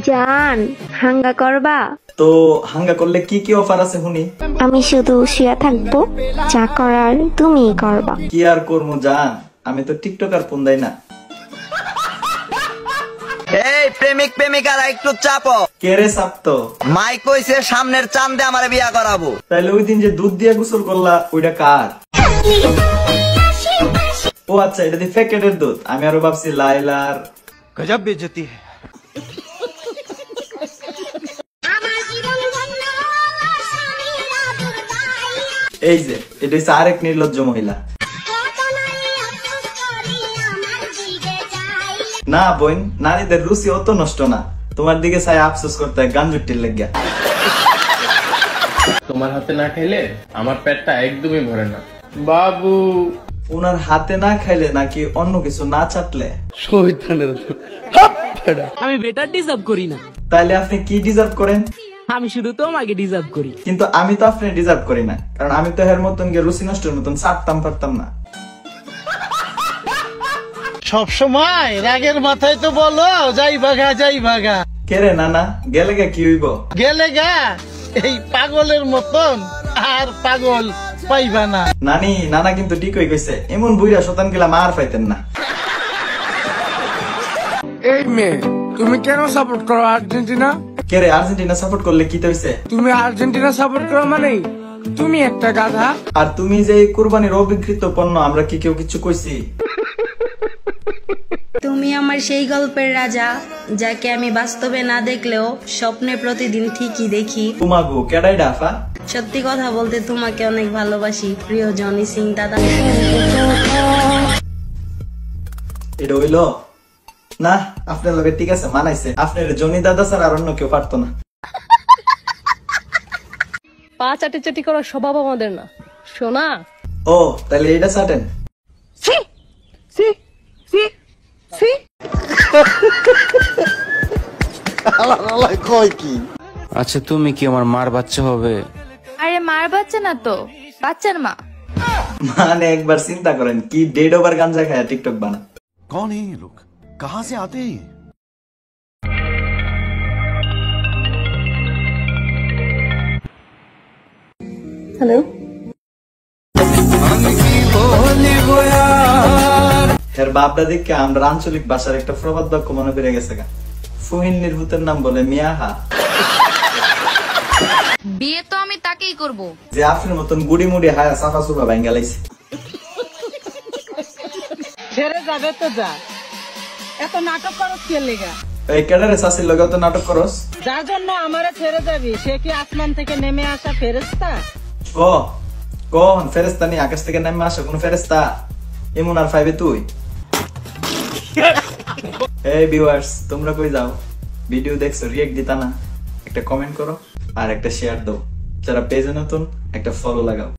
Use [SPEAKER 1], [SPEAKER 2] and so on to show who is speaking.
[SPEAKER 1] জান হাঙ্গা করবা?
[SPEAKER 2] তো হাঙ্গা করলে কি কি অফার আছে শুনি?
[SPEAKER 1] আমি শুধু শুয়ে থাকবো, যা করার তুমি করবা।
[SPEAKER 2] কি আর করবো জান, আমি তো টিকটকার পুন্দাই না।
[SPEAKER 3] এই প্রেমিক প্রেমিকারা একটু চাপো।
[SPEAKER 2] কে রে চাপতো?
[SPEAKER 3] মাই কইছে সামনের চাঁদে আমারে বিয়া করাবো।
[SPEAKER 2] তাইলে ওই দিন যে দুধ দিয়ে গোসল করলা ওইটা কার? ও আচ্ছা, এটা দিয়ে প্যাকেটের দুধ। আমি আরো ভাবছি লাইলার।
[SPEAKER 3] গজব বেজতি है।
[SPEAKER 2] এই যে এটা হচ্ছে আরেক নির্লজ্জ মহিলা। না বোন, নারীদের রুচি অত নষ্ট না। তোমার দিকে চাই আফসোস করতে হয় গাঞ্জুটির লেগিয়া।
[SPEAKER 4] তোমার হাতে না খাইলে আমার পেটটা একদমই ভরে না বাবু।
[SPEAKER 2] ওনার হাতে না খাইলে নাকি অন্য কিছু না চাটলে?
[SPEAKER 5] আমি বেটার ডিজার্ভ করি না।
[SPEAKER 2] তাইলে আপনি কি ডিজার্ভ করেন?
[SPEAKER 5] আমি শুধু তোমাকে ডিজার্ভ করি।
[SPEAKER 2] কিন্তু আমি তো আপনি ডিজার্ভ করি না, কারণ আমি তো হের মতন গিয়ে রুচি নষ্টের মতন চাটতাম পারতাম না।
[SPEAKER 6] সব সময় রাগের মাথায় তো বলো যাই ভাগা যাই ভাগা।
[SPEAKER 2] কে রে নানা, গেলে গা কি হইব?
[SPEAKER 6] গেলে গা এই পাগলের মতন আর পাগল পাইবা না।
[SPEAKER 2] নানি, নানা কিন্তু ঠিকই কইছে, এমন বুইরা শতান গেলা মার পাইতেন না।
[SPEAKER 7] এই মেয়ে, তুমি কেন সাপোর্ট করো আর্জেন্টিনা?
[SPEAKER 2] কে রে, আর্জেন্টিনা সাপোর্ট করলে কি হইছে?
[SPEAKER 7] তুমি আর্জেন্টিনা সাপোর্ট করো মানেই তুমি একটা গাধা।
[SPEAKER 2] আর তুমি যে এই কুরবানির অবিকৃত পণ্য, আমরা কি কেউ কিছু কইছি?
[SPEAKER 8] তুমি আমার সেই গল্পের রাজা, যাকে আমি বাস্তবে না দেখলেও স্বপ্নে প্রতিদিন ঠিকই দেখি।
[SPEAKER 2] তোমাগো কেডাই ডাফা?
[SPEAKER 8] সত্যি কথা বলতে তোমাকে অনেক ভালোবাসি, প্রিয় জনি সিং দাদা।
[SPEAKER 2] এটা হইল না? আপনার লগে ঠিক আছে, মানাইছে। আপনার জনি দাদা স্যার আর অন্য কেউ পারতো না।
[SPEAKER 9] পা চাটি চাটি করার স্বভাব আমাদের না, শোনা।
[SPEAKER 2] ও তাহলে এটা চাটেন।
[SPEAKER 10] আচ্ছা, তুমি কি আমার মার বাচ্চা হবে?
[SPEAKER 11] আরে মার বাচ্চা না তো, বাচ্চার মা।
[SPEAKER 2] মানে একবার চিন্তা করেন, কি ডেড ওভার গাঞ্জা খায় টিকটক বানা।
[SPEAKER 12] कौन है ये लोग, कहां से आते हैं?
[SPEAKER 1] হ্যালো,
[SPEAKER 2] এর বাপটা দেখে আমরা আঞ্চলিক ভাষার একটা প্রবাদ বাক্য মনে পড়ে গেছে গা। ফুহিন নির্ভূতের নাম বলে মিয়াহা।
[SPEAKER 11] বিয়ে তো আমি তাকেই করব
[SPEAKER 2] যে আপনার মতন গুড়ি মুড়ি হায়া সাফা সুফা ভাঙ্গা লাইছে।
[SPEAKER 5] ছেড়ে যাবে তো যা, এত নাটক করো কে লেগা?
[SPEAKER 2] এই কেডারে শাসির লগে তো নাটক করস?
[SPEAKER 5] যার জন্য আমারে ছেড়ে যাবি সে কি আসমান থেকে নেমে আসা ফেরেশতা?
[SPEAKER 2] ও কোন ফেরেশতা? নি আকাশ থেকে নেমে আসা কোন ফেরেশতা? এমন আর ফাইবে তুই? এই ভিউয়ার্স, তোমরা কই যাও? ভিডিও দেখছো, রিয়েক্ট দিতা না? একটা কমেন্ট করো আর একটা শেয়ার দাও। যারা পেজে নতুন, একটা ফলো লাগাও।